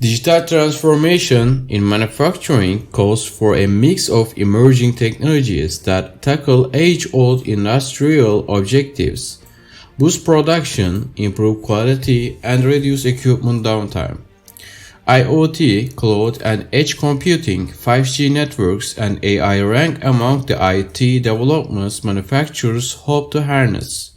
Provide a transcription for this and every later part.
Digital transformation in manufacturing calls for a mix of emerging technologies that tackle age-old industrial objectives, boost production, improve quality, and reduce equipment downtime. IoT, cloud and edge computing, 5G networks, and AI rank among the IT developments manufacturers hope to harness.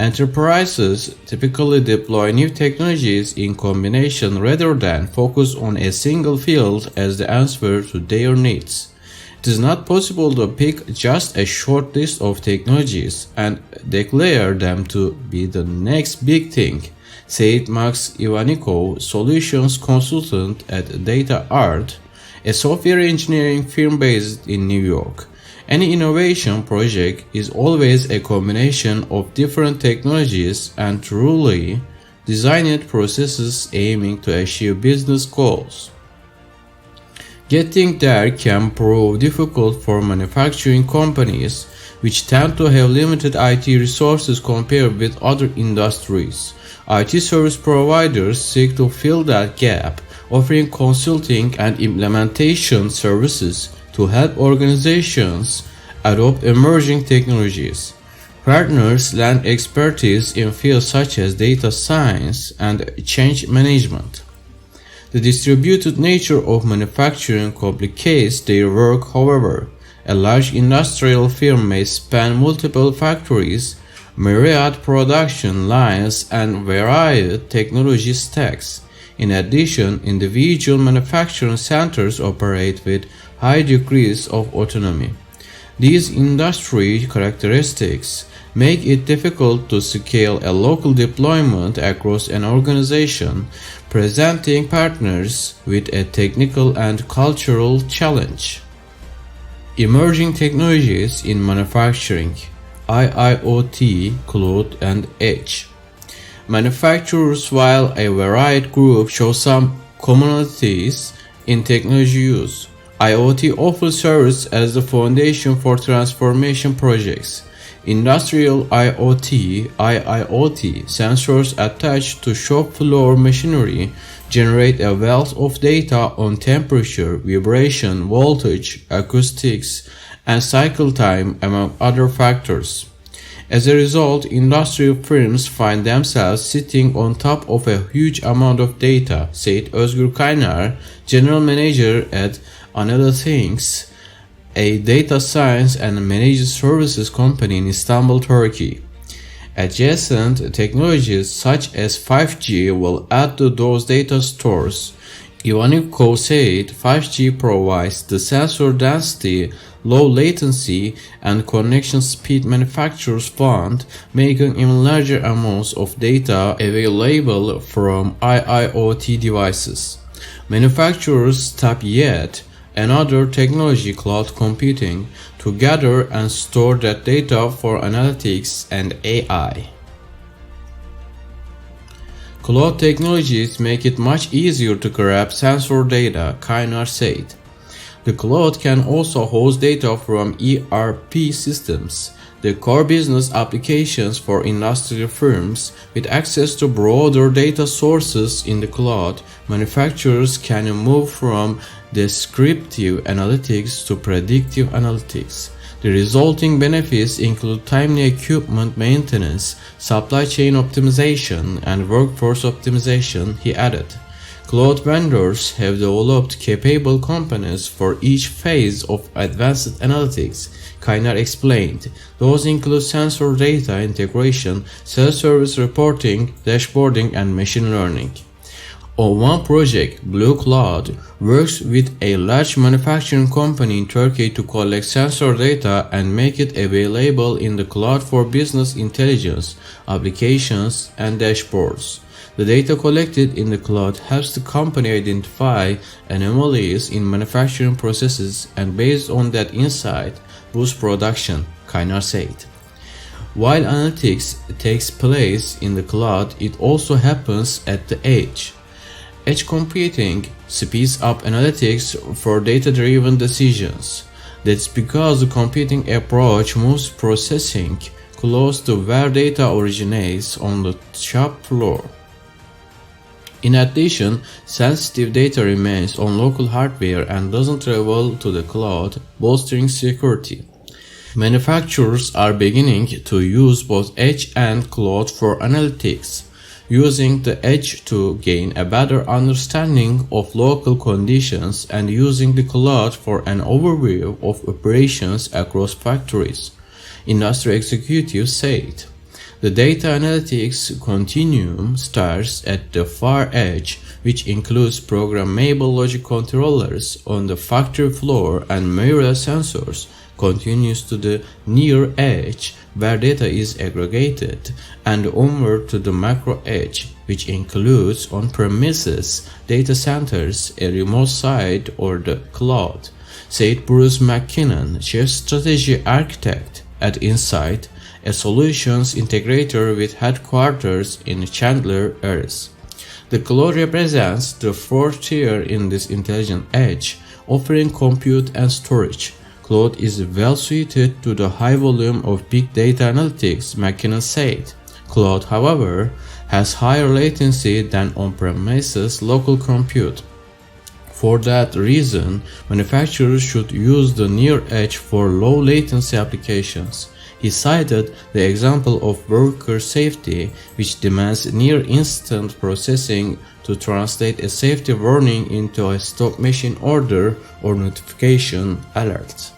Enterprises typically deploy new technologies in combination rather than focus on a single field as the answer to their needs. It is not possible to pick just a short list of technologies and declare them to be the next big thing, said Max Ivanikov, solutions consultant at DataArt, a software engineering firm based in New York. Any innovation project is always a combination of different technologies and truly designed processes aiming to achieve business goals. Getting there can prove difficult for manufacturing companies, which tend to have limited IT resources compared with other industries. IT service providers seek to fill that gap, offering consulting and implementation services to help organizations adopt emerging technologies. Partners lend expertise in fields such as data science and change management. The distributed nature of manufacturing complicates their work, however. A large industrial firm may span multiple factories, myriad production lines, and varied technology stacks. In addition, individual manufacturing centers operate with high degrees of autonomy. These industry characteristics make it difficult to scale a local deployment across an organization, presenting partners with a technical and cultural challenge. Emerging technologies in manufacturing, IIoT, cloud, and edge. Manufacturers, while a varied group, show some commonalities in technology use. IoT often serves as the foundation for transformation projects. Industrial IoT, IIoT, sensors attached to shop floor machinery generate a wealth of data on temperature, vibration, voltage, acoustics, and cycle time, among other factors. As a result, industrial firms find themselves sitting on top of a huge amount of data, said Özgür Kaynar, general manager at Analytics, a data science and managed services company in Istanbul, Turkey. Adjacent technologies such as 5G will add to those data stores. Ivanikov said 5G provides the sensor density, low latency, and connection speed manufacturers want, making even larger amounts of data available from IIoT devices. Manufacturers tap yet another technology, cloud computing, to gather and store that data for analytics and AI. Cloud technologies make it much easier to grab sensor data, Kaynar said. The cloud can also host data from ERP systems, the core business applications for industrial firms. With access to broader data sources in the cloud, manufacturers can move from descriptive analytics to predictive analytics. The resulting benefits include timely equipment maintenance, supply chain optimization, and workforce optimization, he added. Cloud vendors have developed capable components for each phase of advanced analytics, Kaynar explained. Those include sensor data integration, self-service reporting, dashboarding, and machine learning. On one project, Blue Cloud works with a large manufacturing company in Turkey to collect sensor data and make it available in the cloud for business intelligence, applications, and dashboards. The data collected in the cloud helps the company identify anomalies in manufacturing processes and based on that insight, boost production, Kaynar said. While analytics takes place in the cloud, it also happens at the edge. Edge computing speeds up analytics for data-driven decisions. That's because the computing approach moves processing close to where data originates on the shop floor. In addition, sensitive data remains on local hardware and doesn't travel to the cloud, bolstering security. Manufacturers are beginning to use both edge and cloud for analytics, using the edge to gain a better understanding of local conditions and using the cloud for an overview of operations across factories, industry executives said. The data analytics continuum starts at the far edge, which includes programmable logic controllers on the factory floor and mirror sensors, continues to the near edge, where data is aggregated, and onward to the macro edge, which includes on-premises data centers, a remote site, or the cloud, said Bruce McKinnon, Chief Strategy Architect at Insight, a solutions integrator with headquarters in Chandler, Arizona. The cloud represents the fourth tier in this intelligent edge, offering compute and storage. Cloud is well suited to the high volume of big data analytics, McKinnon said. Cloud, however, has higher latency than on-premises local compute. For that reason, manufacturers should use the near edge for low latency applications. He cited the example of worker safety, which demands near instant processing to translate a safety warning into a stop machine order or notification alert.